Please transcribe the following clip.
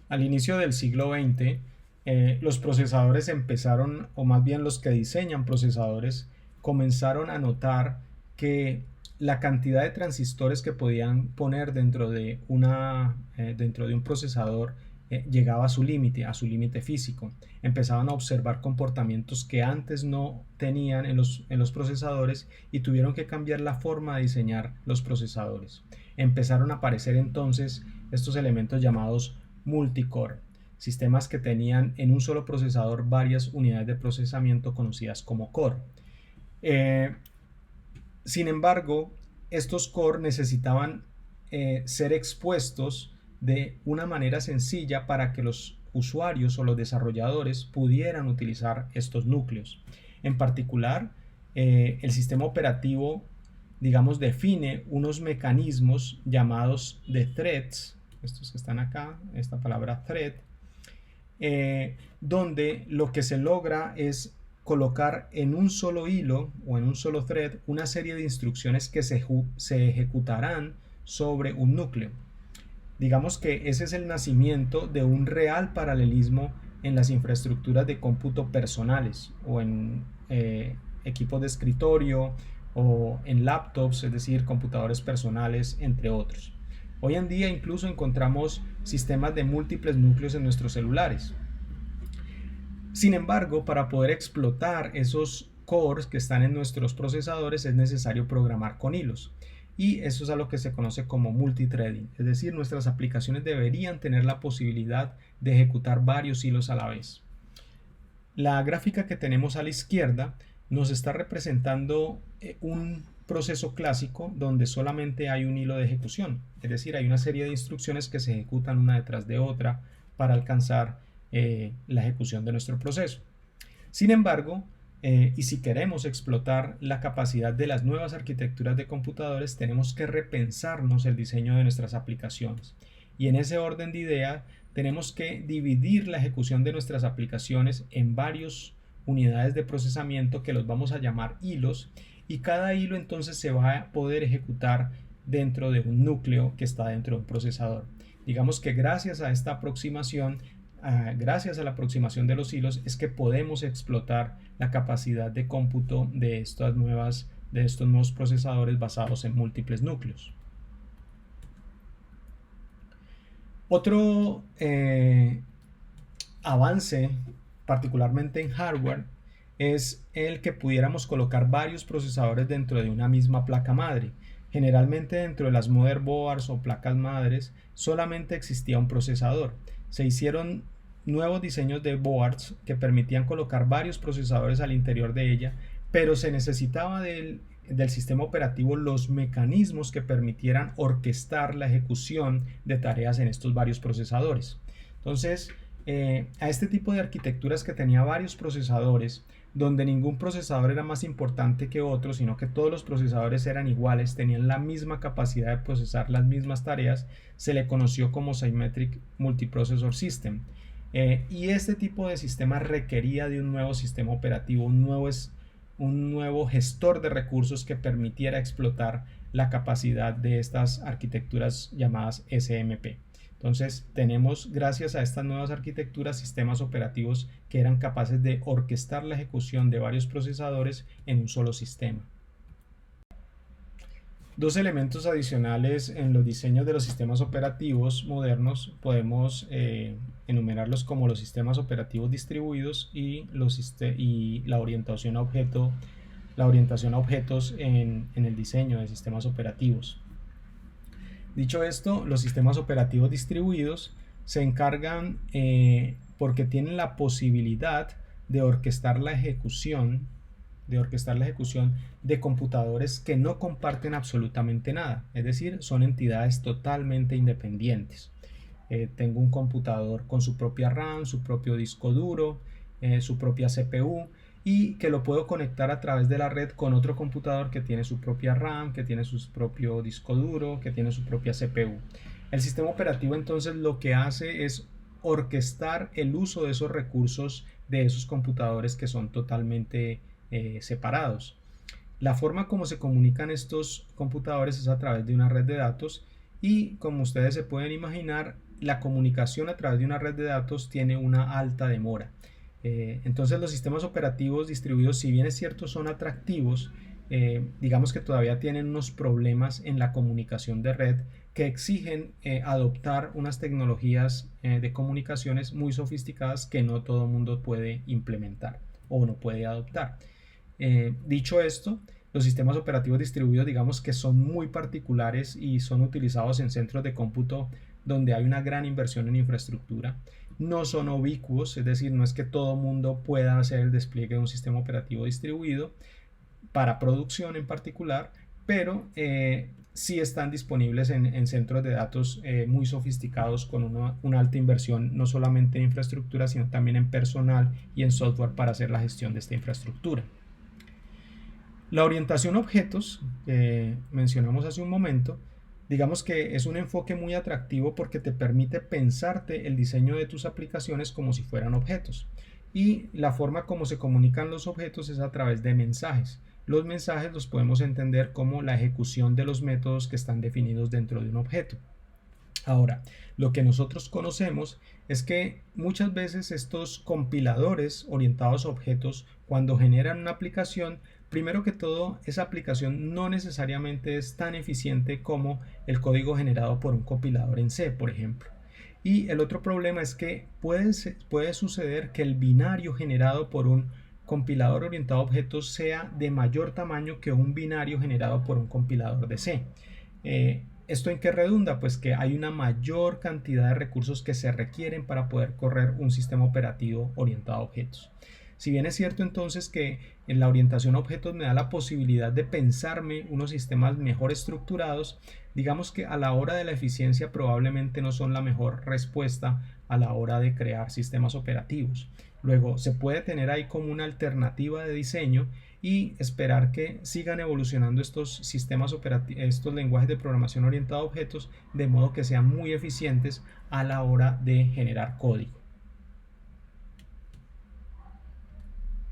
Al inicio del siglo XX, los procesadores empezaron, o más bien los que diseñan procesadores, comenzaron a notar que la cantidad de transistores que podían poner dentro de un procesador llegaba a su límite físico. Empezaban a observar comportamientos que antes no tenían en los procesadores y tuvieron que cambiar la forma de diseñar los procesadores. Empezaron a aparecer entonces estos elementos llamados multicore, sistemas que tenían en un solo procesador varias unidades de procesamiento conocidas como core. Eh, Sin embargo, estos core necesitaban ser expuestos de una manera sencilla para que los usuarios o los desarrolladores pudieran utilizar estos núcleos. En particular, el sistema operativo, digamos, define unos mecanismos llamados de threads, estos que están acá, esta palabra thread, donde lo que se logra es colocar en un solo hilo o en un solo thread una serie de instrucciones que se ejecutarán sobre un núcleo. Digamos que ese es el nacimiento de un real paralelismo en las infraestructuras de cómputo personales o en equipos de escritorio o en laptops, es decir, computadores personales, entre otros. Hoy en día incluso encontramos sistemas de múltiples núcleos en nuestros celulares. Sin embargo, para poder explotar esos cores que están en nuestros procesadores es necesario programar con hilos. Y eso es a lo que se conoce como multithreading, es decir, nuestras aplicaciones deberían tener la posibilidad de ejecutar varios hilos a la vez. La gráfica que tenemos a la izquierda nos está representando un proceso clásico donde solamente hay un hilo de ejecución, es decir, hay una serie de instrucciones que se ejecutan una detrás de otra para alcanzar la ejecución de nuestro proceso. Sin embargo, y si queremos explotar la capacidad de las nuevas arquitecturas de computadores, tenemos que repensarnos el diseño de nuestras aplicaciones. Y en ese orden de idea, tenemos que dividir la ejecución de nuestras aplicaciones en varias unidades de procesamiento que los vamos a llamar hilos, y cada hilo entonces se va a poder ejecutar dentro de un núcleo que está dentro de un procesador. Digamos que gracias a esta aproximación, gracias a la aproximación de los hilos, es que podemos explotar la capacidad de cómputo de estos nuevos procesadores basados en múltiples núcleos. Otro avance, particularmente en hardware, es el que pudiéramos colocar varios procesadores dentro de una misma placa madre. Generalmente dentro de las motherboards o placas madres solamente existía un procesador. Se hicieron nuevos diseños de boards que permitían colocar varios procesadores al interior de ella, pero se necesitaba del sistema operativo los mecanismos que permitieran orquestar la ejecución de tareas en estos varios procesadores. Entonces, a este tipo de arquitecturas que tenía varios procesadores, donde ningún procesador era más importante que otro, sino que todos los procesadores eran iguales, tenían la misma capacidad de procesar las mismas tareas, se le conoció como Symmetric Multiprocessor System. Y este tipo de sistema requería de un nuevo sistema operativo, un nuevo gestor de recursos que permitiera explotar la capacidad de estas arquitecturas llamadas SMP. Entonces tenemos, gracias a estas nuevas arquitecturas, sistemas operativos que eran capaces de orquestar la ejecución de varios procesadores en un solo sistema. Dos elementos adicionales en los diseños de los sistemas operativos modernos podemos enumerarlos como los sistemas operativos distribuidos y la orientación a objetos en el diseño de sistemas operativos. Dicho esto, los sistemas operativos distribuidos se encargan porque tienen la posibilidad de orquestar la ejecución de computadores que no comparten absolutamente nada, es decir, son entidades totalmente independientes. Tengo un computador con su propia RAM, su propio disco duro, su propia CPU, y que lo puedo conectar a través de la red con otro computador que tiene su propia RAM, que tiene su propio disco duro, que tiene su propia CPU. El sistema operativo entonces lo que hace es orquestar el uso de esos recursos de esos computadores que son totalmente separados. La forma como se comunican estos computadores es a través de una red de datos, y como ustedes se pueden imaginar, la comunicación a través de una red de datos tiene una alta demora. Entonces los sistemas operativos distribuidos, si bien es cierto son atractivos, digamos que todavía tienen unos problemas en la comunicación de red que exigen adoptar unas tecnologías de comunicaciones muy sofisticadas que no todo el mundo puede implementar o no puede adoptar. Dicho esto, los sistemas operativos distribuidos digamos que son muy particulares y son utilizados en centros de cómputo donde hay una gran inversión en infraestructura. No son ubicuos, es decir, no es que todo mundo pueda hacer el despliegue de un sistema operativo distribuido para producción en particular, pero sí están disponibles en centros de datos muy sofisticados con una alta inversión no solamente en infraestructura sino también en personal y en software para hacer la gestión de esta infraestructura. La orientación a objetos que mencionamos hace un momento, digamos que es un enfoque muy atractivo porque te permite pensarte el diseño de tus aplicaciones como si fueran objetos. Y la forma como se comunican los objetos es a través de mensajes. Los mensajes los podemos entender como la ejecución de los métodos que están definidos dentro de un objeto. Ahora, lo que nosotros conocemos es que muchas veces estos compiladores orientados a objetos, cuando generan una aplicación, primero que todo, esa aplicación no necesariamente es tan eficiente como el código generado por un compilador en C, por ejemplo. Y el otro problema es que puede suceder que el binario generado por un compilador orientado a objetos sea de mayor tamaño que un binario generado por un compilador de C. ¿Esto en qué redunda? Pues que hay una mayor cantidad de recursos que se requieren para poder correr un sistema operativo orientado a objetos. Si bien es cierto entonces que en la orientación a objetos me da la posibilidad de pensarme unos sistemas mejor estructurados, digamos que a la hora de la eficiencia probablemente no son la mejor respuesta a la hora de crear sistemas operativos. Luego se puede tener ahí como una alternativa de diseño y esperar que sigan evolucionando estos sistemas operativos, estos lenguajes de programación orientados a objetos, de modo que sean muy eficientes a la hora de generar código.